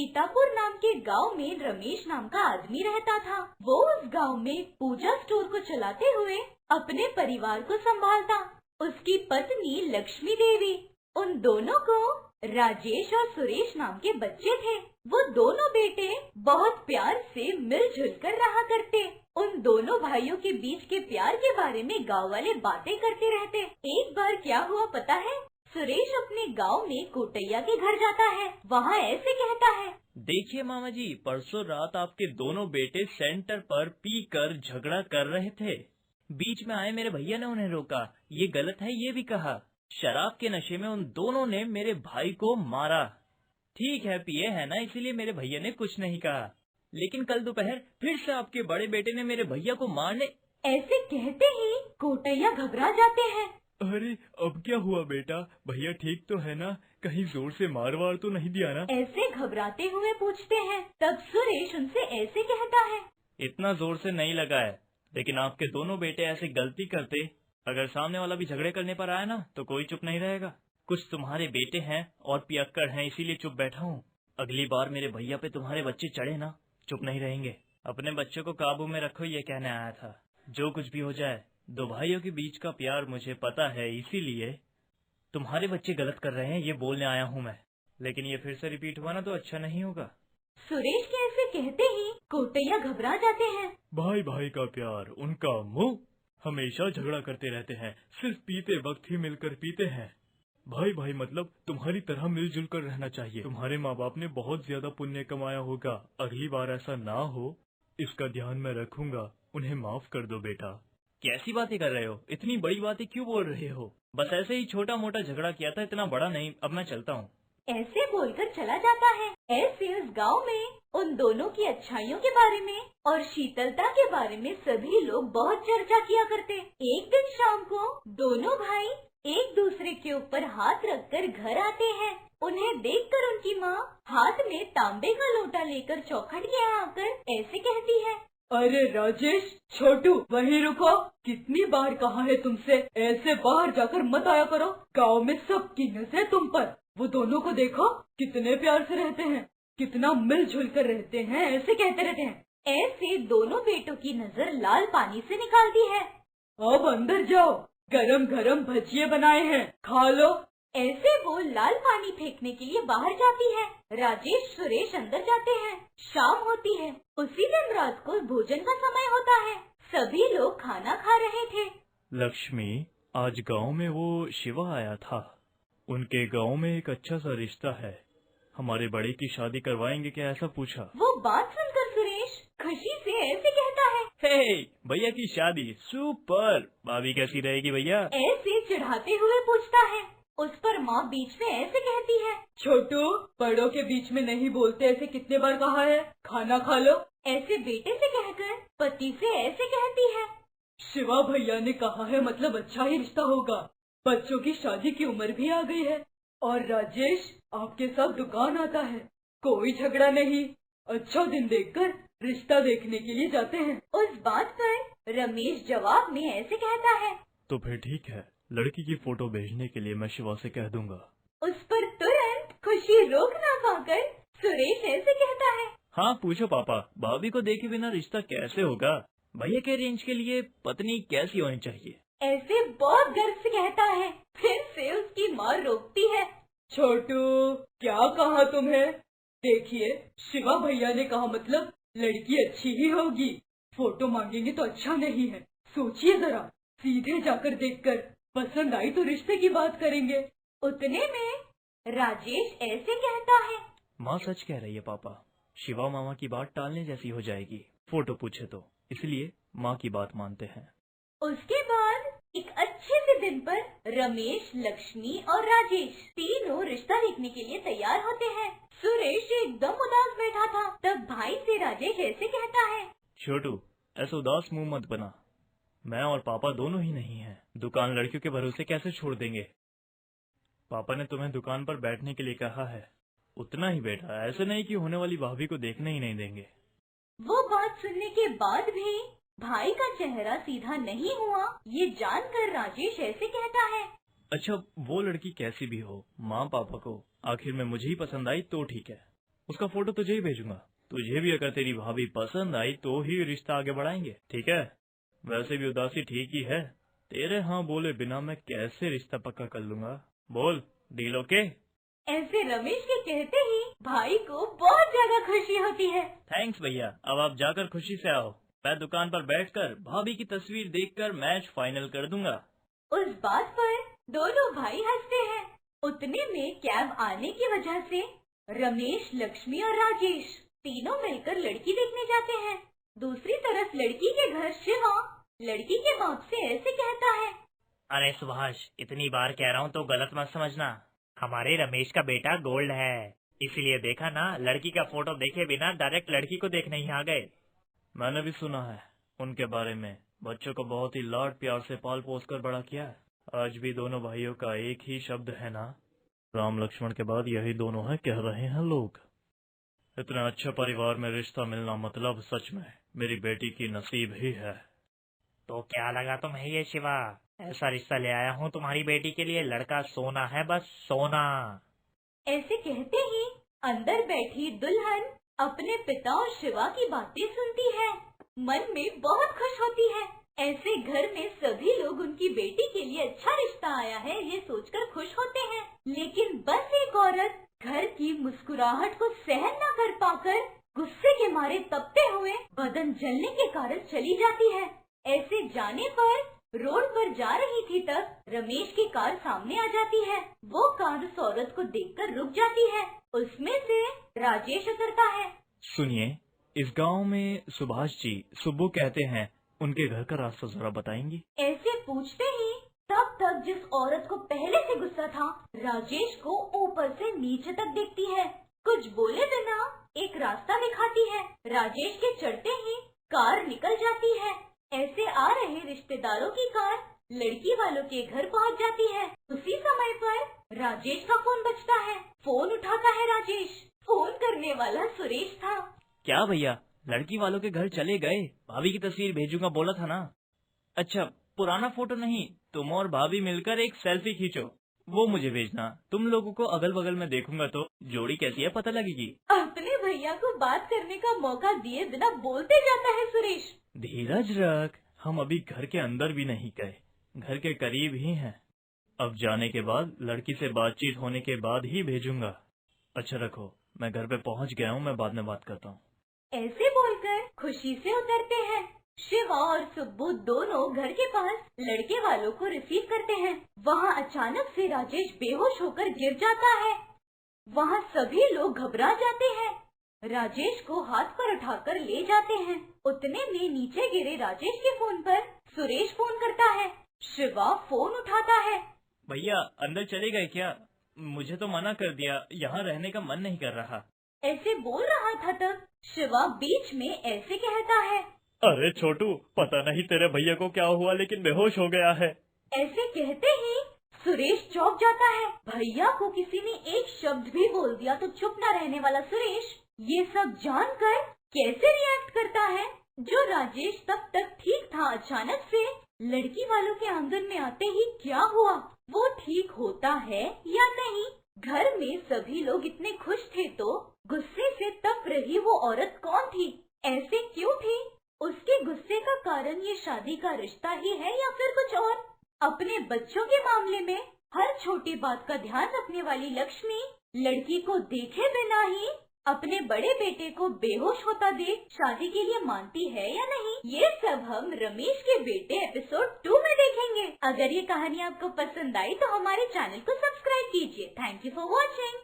सीतापुर नाम के गांव में रमेश नाम का आदमी रहता था। वो उस गांव में पूजा स्टोर को चलाते हुए अपने परिवार को संभालता। उसकी पत्नी लक्ष्मी देवी, उन दोनों को राजेश और सुरेश नाम के बच्चे थे। वो दोनों बेटे बहुत प्यार से मिलजुल कर रहा करते। उन दोनों भाइयों के बीच के प्यार के बारे में गांव वाले बातें करते रहते। एक बार क्या हुआ पता है? सुरेश अपने गांव में कोटैया के घर जाता है। वहाँ ऐसे कहता है, देखिए मामा जी, परसों रात आपके दोनों बेटे सेंटर पर पीकर झगड़ा कर रहे थे। बीच में आए मेरे भैया ने उन्हें रोका। ये गलत है ये भी कहा। शराब के नशे में उन दोनों ने मेरे भाई को मारा। ठीक है पिए है ना, इसीलिए मेरे भैया ने कुछ नहीं कहा। लेकिन कल दोपहर फिर से आपके बड़े बेटे ने मेरे भैया को मारने। ऐसे कहते ही कोटैया घबरा जाते हैं। अरे अब क्या हुआ बेटा, भैया ठीक तो है ना? कहीं जोर से मार वार तो नहीं दिया ना? ऐसे घबराते हुए पूछते हैं। तब सुरेश उनसे ऐसे कहता है, इतना जोर से नहीं लगा है, लेकिन आपके दोनों बेटे ऐसे गलती करते, अगर सामने वाला भी झगड़े करने पर आया ना तो कोई चुप नहीं रहेगा। कुछ तुम्हारे बेटे हैं और पियक्कड़ हैं, इसीलिए चुप बैठा हूँ। अगली बार मेरे भैया पे तुम्हारे बच्चे चढ़े ना, चुप नहीं रहेंगे। अपने बच्चों को काबू में रखो, ये कहने आया था। जो कुछ भी हो जाए, दो भाइयों के बीच का प्यार मुझे पता है, इसीलिए तुम्हारे बच्चे गलत कर रहे हैं ये बोलने आया हूँ मैं। लेकिन ये फिर से रिपीट हुआ ना तो अच्छा नहीं होगा। सुरेश के ऐसे कहते ही कोटैया घबरा जाते हैं। भाई भाई का प्यार, उनका मुंह हमेशा झगड़ा करते रहते हैं, सिर्फ पीते वक्त ही मिलकर पीते हैं। भाई भाई मतलब तुम्हारी तरह मिलजुल कर रहना चाहिए। तुम्हारे माँ बाप ने बहुत ज्यादा पुण्य कमाया होगा, अगली बार ऐसा ना हो इसका ध्यान मैं रखूंगा। उन्हें माफ कर दो बेटा। कैसी बातें कर रहे हो? इतनी बड़ी बातें क्यों बोल रहे हो? बस ऐसे ही छोटा मोटा झगड़ा किया था, इतना बड़ा नहीं। अब मैं चलता हूँ। ऐसे बोलकर चला जाता है। ऐसे उस गांव में उन दोनों की अच्छाइयों के बारे में और शीतलता के बारे में सभी लोग बहुत चर्चा किया करते। एक दिन शाम को दोनों भाई एक दूसरे के ऊपर हाथ रखकर घर आते हैं। उन्हें देखकर उनकी माँ हाथ में तांबे का लोटा लेकर चौखट के यहाँ आकर ऐसे कहती है, अरे राजेश, छोटू वहीं रुको। कितनी बार कहा है तुमसे ऐसे बाहर जाकर मत आया करो। गांव में सबकी नजर तुम पर। वो दोनों को देखो कितने प्यार से रहते हैं, कितना मिलजुल कर रहते हैं, ऐसे कहते रहते हैं। ऐसे दोनों बेटों की नजर लाल पानी से निकालती है। अब अंदर जाओ, गरम गरम भजिए बनाए हैं, खा लो। ऐसे वो लाल पानी फेंकने के लिए बाहर जाती है। राजेश सुरेश अंदर जाते हैं। शाम होती है। उसी दिन रात को भोजन का समय होता है। सभी लोग खाना खा रहे थे। लक्ष्मी, आज गांव में वो शिवा आया था। उनके गांव में एक अच्छा सा रिश्ता है, हमारे बड़े की शादी करवाएंगे क्या, ऐसा पूछा। वो बात सुनकर सुरेश खुशी से ऐसे कहता है, हे भैया की शादी सुपर। भाभी कैसी रहेगी भैया? ऐसे चिढ़ाते हुए पूछता है। उस पर माँ बीच में ऐसे कहती है, छोटू बड़ों के बीच में नहीं बोलते, ऐसे कितने बार कहा है, खाना खा लो। ऐसे बेटे से कहकर पति से ऐसे कहती है, शिवा भैया ने कहा है मतलब अच्छा ही रिश्ता होगा। बच्चों की शादी की उम्र भी आ गई है और राजेश आपके साथ दुकान आता है। कोई झगड़ा नहीं, अच्छा दिन देखकर रिश्ता देखने के लिए जाते हैं। उस बात पर रमेश जवाब में ऐसे कहता है, तो फिर ठीक है, लड़की की फोटो भेजने के लिए मैं शिवा से कह दूंगा। उस पर तुरंत खुशी रोक ना पाकर सुरेश ऐसे कहता है, हाँ पूछो पापा, भाभी को देखे बिना रिश्ता कैसे होगा? भैया के रेंज के लिए पत्नी कैसी होनी चाहिए? ऐसे बहुत गर्व से कहता है। फिर से उसकी माँ रोकती है, छोटू क्या कहा तुम्हें? देखिए शिवा भैया ने कहा मतलब लड़की अच्छी ही होगी। फोटो मांगेंगे तो अच्छा नहीं है, सोचिए जरा। सीधे जाकर देखकर पसंद आई तो रिश्ते की बात करेंगे। उतने में राजेश ऐसे कहता है, माँ सच कह रही है पापा, शिवा मामा की बात टालने जैसी हो जाएगी फोटो पूछे तो, इसलिए माँ की बात मानते हैं। उसके बाद एक अच्छे से दिन पर रमेश, लक्ष्मी और राजेश तीनों रिश्ता देखने के लिए तैयार होते हैं। सुरेश एकदम उदास बैठा था। तब भाई से राजेश ऐसे कहता है, छोटू ऐसा उदास मुंह मत बना, मैं और पापा दोनों ही नहीं हैं। दुकान लड़कियों के भरोसे कैसे छोड़ देंगे? पापा ने तुम्हें दुकान पर बैठने के लिए कहा है, उतना ही बैठा, ऐसे नहीं कि होने वाली भाभी को देखने ही नहीं देंगे। वो बात सुनने के बाद भी भाई का चेहरा सीधा नहीं हुआ। ये जानकर राजेश ऐसे कहता है, अच्छा वो लड़की कैसी भी हो, माँ पापा को आखिर में मुझे ही पसंद आई तो ठीक है। उसका फोटो तुझे ही भेजूंगा। तुझे भी अगर तेरी भाभी पसंद आई तो ही रिश्ता आगे बढ़ाएंगे, ठीक है? वैसे भी उदासी ठीक ही है, तेरे हाँ बोले बिना मैं कैसे रिश्ता पक्का कर लूंगा। बोल, डील ओके? ऐसे रमेश के कहते ही भाई को बहुत ज्यादा खुशी होती है। थैंक्स भैया, अब आप जाकर खुशी से आओ। मैं दुकान पर बैठकर भाभी की तस्वीर देखकर मैच फाइनल कर दूंगा। उस बात पर दोनों भाई हंसते हैं। उतने में कैब आने की वजह से रमेश, लक्ष्मी और राजेश तीनों मिलकर लड़की देखने जाते हैं। दूसरी तरफ लड़की के घर शिवा लड़की के बाप से ऐसे कहता है, अरे सुभाष, इतनी बार कह रहा हूँ तो गलत मत समझना। हमारे रमेश का बेटा गोल्ड है, इसलिए देखा ना, लड़की का फोटो देखे बिना डायरेक्ट लड़की को देखने ही आ गए। मैंने भी सुना है उनके बारे में, बच्चों को बहुत ही लाड प्यार से पाल पोस कर बड़ा किया है। आज भी दोनों भाइयों का एक ही शब्द है ना, राम लक्ष्मण के बाद यही दोनों है, कह रहे हैं लोग। इतने अच्छे परिवार में रिश्ता मिलना मतलब सच में मेरी बेटी की नसीब ही है। तो क्या लगा तुम्हें ये शिवा, ऐसा रिश्ता ले आया हूँ तुम्हारी बेटी के लिए, लड़का सोना है, बस सोना। ऐसे कहते ही अंदर बैठी दुल्हन अपने पिता और शिवा की बातें सुनती है। मन में बहुत खुश होती है। ऐसे घर में सभी लोग उनकी बेटी के लिए अच्छा रिश्ता आया है ये सोचकर खुश होते हैं। लेकिन बस एक औरत घर की मुस्कुराहट को सहन न कर पाकर गुस्से के मारे तपते हुए बदन जलने के कारण चली जाती है। ऐसे जाने पर रोड पर जा रही थी तब रमेश की कार सामने आ जाती है। वो कार उस औरत को देखकर रुक जाती है। उसमें से राजेश उतरता है। सुनिए, इस गांव में सुभाष जी सुब्बू कहते हैं, उनके घर का रास्ता जरा बताएंगी? ऐसे पूछते ही तब तक जिस औरत को पहले से गुस्सा था, राजेश को ऊपर से नीचे तक देखती है। कुछ बोले बिना एक रास्ता दिखाती है। राजेश के चढ़ते ही कार निकल जाती है। ऐसे आ रहे रिश्तेदारों की कार लड़की वालों के घर पहुंच जाती है। उसी समय पर राजेश का फोन बजता है। फोन उठाता है राजेश। फोन करने वाला सुरेश था। क्या भैया, लड़की वालों के घर चले गए? भाभी की तस्वीर भेजूंगा बोला था ना। अच्छा, पुराना फोटो नहीं, तुम और भाभी मिलकर एक सेल्फी खींचो, वो मुझे भेजना। तुम लोगों को अगल बगल में देखूंगा तो जोड़ी कैसी है पता लगेगी। अपने भैया को बात करने का मौका दिए बिना बोलते जाता है सुरेश। धीरज रख, हम अभी घर के अंदर भी नहीं गए, घर के करीब ही हैं। अब जाने के बाद लड़की से बातचीत होने के बाद ही भेजूंगा। अच्छा रखो, मैं घर पे पहुंच गया हूँ, मैं बाद में बात करता हूँ। ऐसे बोलकर खुशी से उतरते हैं। शिवा और सुब्बू दोनों घर के पास लड़के वालों को रिसीव करते हैं। वहाँ अचानक से राजेश बेहोश होकर गिर जाता है। वहाँ सभी लोग घबरा जाते हैं। राजेश को हाथ पर उठाकर ले जाते हैं। उतने में नीचे गिरे राजेश के फोन पर सुरेश फोन करता है। शिवा फोन उठाता है। भैया अंदर चले गए क्या? मुझे तो मना कर दिया, यहाँ रहने का मन नहीं कर रहा। ऐसे बोल रहा था तब शिवा बीच में ऐसे कहता है, अरे छोटू, पता नहीं तेरे भैया को क्या हुआ लेकिन बेहोश हो गया है। ऐसे कहते ही सुरेश चौंक जाता है। भैया को किसी ने एक शब्द भी बोल दिया तो चुप न रहने वाला सुरेश ये सब जानकर कैसे रिएक्ट करता है। जो राजेश तब तक ठीक था, अचानक से लड़की वालों के आंगन में आते ही क्या हुआ, वो ठीक होता है या नहीं? घर में सभी लोग इतने खुश थे तो गुस्से से तप रही वो औरत कौन थी? ऐसे क्यों थी? उसके गुस्से का कारण ये शादी का रिश्ता ही है या फिर कुछ और? अपने बच्चों के मामले में हर छोटी बात का ध्यान रखने वाली लक्ष्मी लड़की को देखे बिना ही अपने बड़े बेटे को बेहोश होता देख शादी के लिए मानती है या नहीं? ये सब हम रमेश के बेटे एपिसोड 2 में देखेंगे। अगर ये कहानी आपको पसंद आई तो हमारे चैनल को सब्सक्राइब कीजिए। Thank you for watching.